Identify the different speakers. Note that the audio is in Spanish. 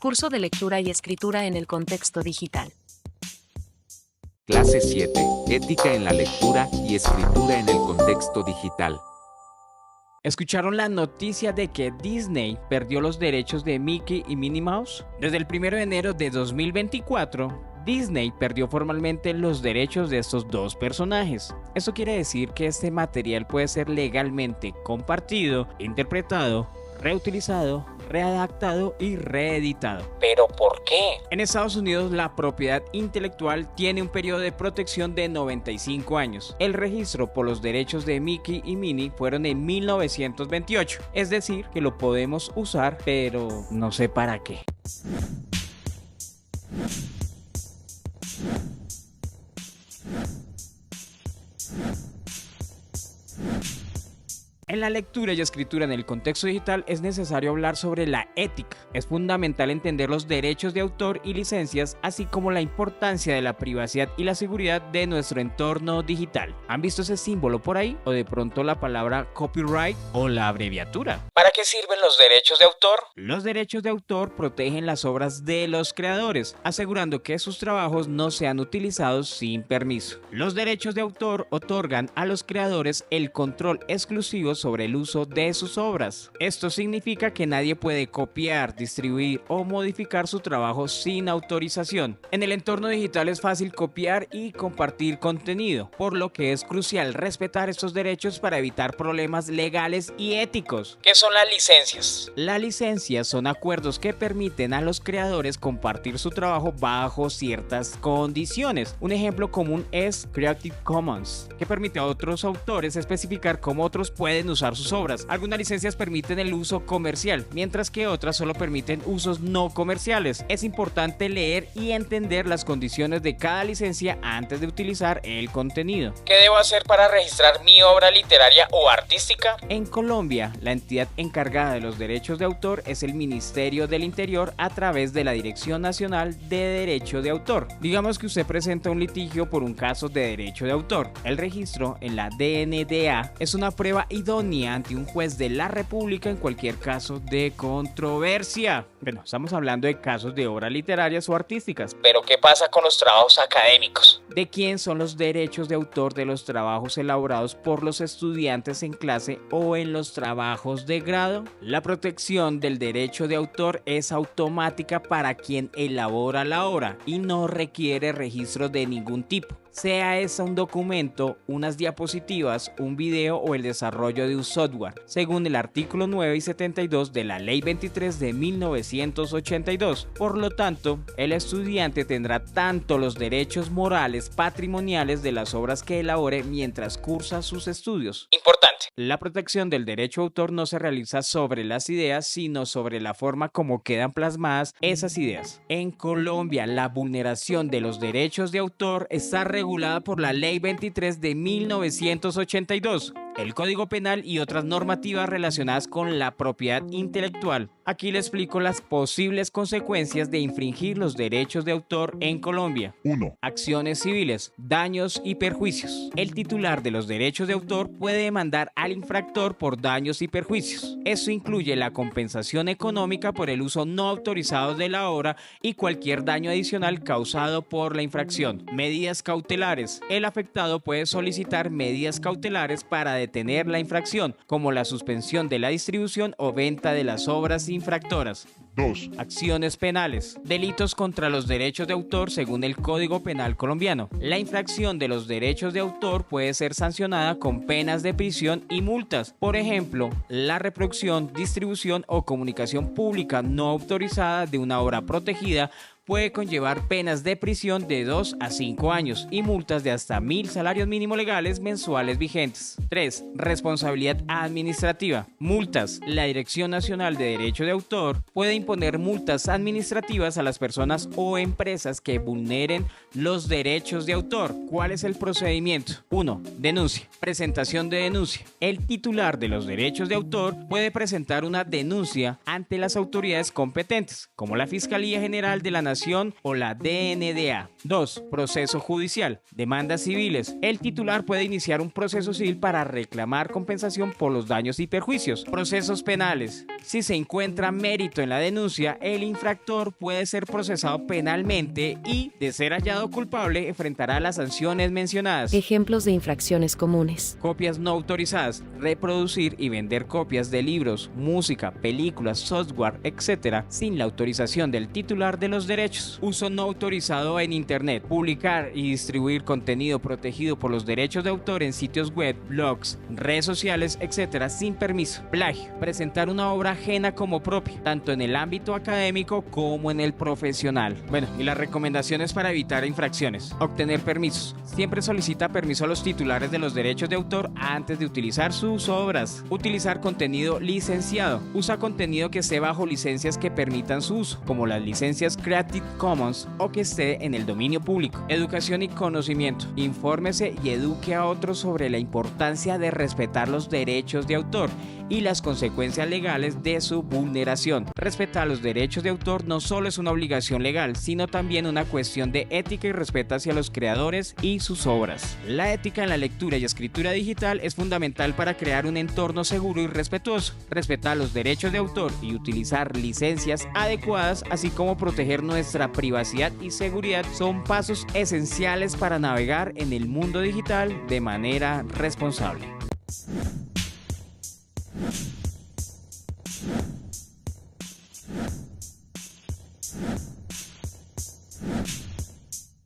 Speaker 1: Curso de lectura y escritura en el contexto digital.
Speaker 2: Clase 7. Ética en la lectura y escritura en el contexto digital.
Speaker 3: ¿Escucharon la noticia de que Disney perdió los derechos de Mickey y Minnie Mouse? Desde el 1 de enero de 2024, Disney perdió formalmente los derechos de estos dos personajes. Esto quiere decir que este material puede ser legalmente compartido, interpretado, reutilizado, readaptado y reeditado. ¿Pero por qué? En Estados Unidos la propiedad intelectual tiene un periodo de protección de 95 años. El registro por los derechos de Mickey y Minnie fueron en 1928, es decir, que lo podemos usar, pero no sé para qué. En la lectura y escritura en el contexto digital es necesario hablar sobre la ética. Es fundamental entender los derechos de autor y licencias, así como la importancia de la privacidad y la seguridad de nuestro entorno digital. ¿Han visto ese símbolo por ahí? ¿O de pronto la palabra copyright o la abreviatura? ¿Para qué sirven los derechos de autor? Los derechos de autor protegen las obras de los creadores, asegurando que sus trabajos no sean utilizados sin permiso. Los derechos de autor otorgan a los creadores el control exclusivo sobre el uso de sus obras. Esto significa que nadie puede copiar, distribuir o modificar su trabajo sin autorización. En el entorno digital es fácil copiar y compartir contenido, por lo que es crucial respetar estos derechos para evitar problemas legales y éticos. ¿Qué son las licencias? Las licencias son acuerdos que permiten a los creadores compartir su trabajo bajo ciertas condiciones. Un ejemplo común es Creative Commons, que permite a otros autores especificar cómo otros pueden usar sus obras. Algunas licencias permiten el uso comercial, mientras que otras solo permiten usos no comerciales. Es importante leer y entender las condiciones de cada licencia antes de utilizar el contenido. ¿Qué debo hacer para registrar mi obra literaria o artística? En Colombia, la entidad encargada de los derechos de autor es el Ministerio del Interior a través de la Dirección Nacional de Derecho de Autor. Digamos que usted presenta un litigio por un caso de derecho de autor. El registro en la DNDA es una prueba idónea ante un juez de la República en cualquier caso de controversia. Bueno, estamos hablando de casos de obras literarias o artísticas. ¿Pero qué pasa con los trabajos académicos? ¿De quién son los derechos de autor de los trabajos elaborados por los estudiantes en clase o en los trabajos de grado? La protección del derecho de autor es automática para quien elabora la obra y no requiere registro de ningún tipo, sea ese un documento, unas diapositivas, un video o el desarrollo de un software, según el artículo 9 y 72 de la Ley 23 de 1982. Por lo tanto, el estudiante tendrá tanto los derechos morales patrimoniales de las obras que elabore mientras cursa sus estudios. Importante. La protección del derecho de autor no se realiza sobre las ideas, sino sobre la forma como quedan plasmadas esas ideas. En Colombia, la vulneración de los derechos de autor está regulada por la Ley 23 de 1982, el Código Penal y otras normativas relacionadas con la propiedad intelectual. Aquí le explico las posibles consecuencias de infringir los derechos de autor en Colombia. 1. Acciones civiles, daños y perjuicios. El titular de los derechos de autor puede demandar al infractor por daños y perjuicios. Eso incluye la compensación económica por el uso no autorizado de la obra y cualquier daño adicional causado por la infracción. Medidas cautelares. El afectado puede solicitar medidas cautelares para detener la infracción, como la suspensión de la distribución o venta de las obras infractoras. 2. Acciones penales. Delitos contra los derechos de autor según el Código Penal colombiano. La infracción de los derechos de autor puede ser sancionada con penas de prisión y multas. Por ejemplo, la reproducción, distribución o comunicación pública no autorizada de una obra protegida puede conllevar penas de prisión de 2 a 5 años y multas de hasta 1.000 salarios mínimos legales mensuales vigentes. 3. Responsabilidad administrativa. Multas. La Dirección Nacional de Derecho de Autor puede imponer multas administrativas a las personas o empresas que vulneren los derechos de autor. ¿Cuál es el procedimiento? 1. Denuncia. Presentación de denuncia. El titular de los derechos de autor puede presentar una denuncia ante las autoridades competentes, como la Fiscalía General de la Nación o la DNDA. 2. Proceso judicial. Demandas civiles. El titular puede iniciar un proceso civil para reclamar compensación por los daños y perjuicios. Procesos penales. Si se encuentra mérito en la denuncia, denuncia, el infractor puede ser procesado penalmente y, de ser hallado culpable, enfrentará las sanciones mencionadas.
Speaker 1: Ejemplos de infracciones comunes.
Speaker 3: Copias no autorizadas, reproducir y vender copias de libros, música, películas, software, etc., sin la autorización del titular de los derechos. Uso no autorizado en Internet, publicar y distribuir contenido protegido por los derechos de autor en sitios web, blogs, redes sociales, etc., sin permiso. Plagio, presentar una obra ajena como propia, tanto en el ámbito académico como en el profesional. Bueno, y las recomendaciones para evitar infracciones. Obtener permisos. Siempre solicita permiso a los titulares de los derechos de autor antes de utilizar sus obras. Utilizar contenido licenciado. Usa contenido que esté bajo licencias que permitan su uso, como las licencias Creative Commons o que esté en el dominio público. Educación y conocimiento. Infórmese y eduque a otros sobre la importancia de respetar los derechos de autor y las consecuencias legales de su vulneración. Respetar los derechos de autor no solo es una obligación legal, sino también una cuestión de ética y respeto hacia los creadores y sus obras. La ética en la lectura y escritura digital es fundamental para crear un entorno seguro y respetuoso. Respetar los derechos de autor y utilizar licencias adecuadas, así como proteger nuestra privacidad y seguridad, son pasos esenciales para navegar en el mundo digital de manera responsable.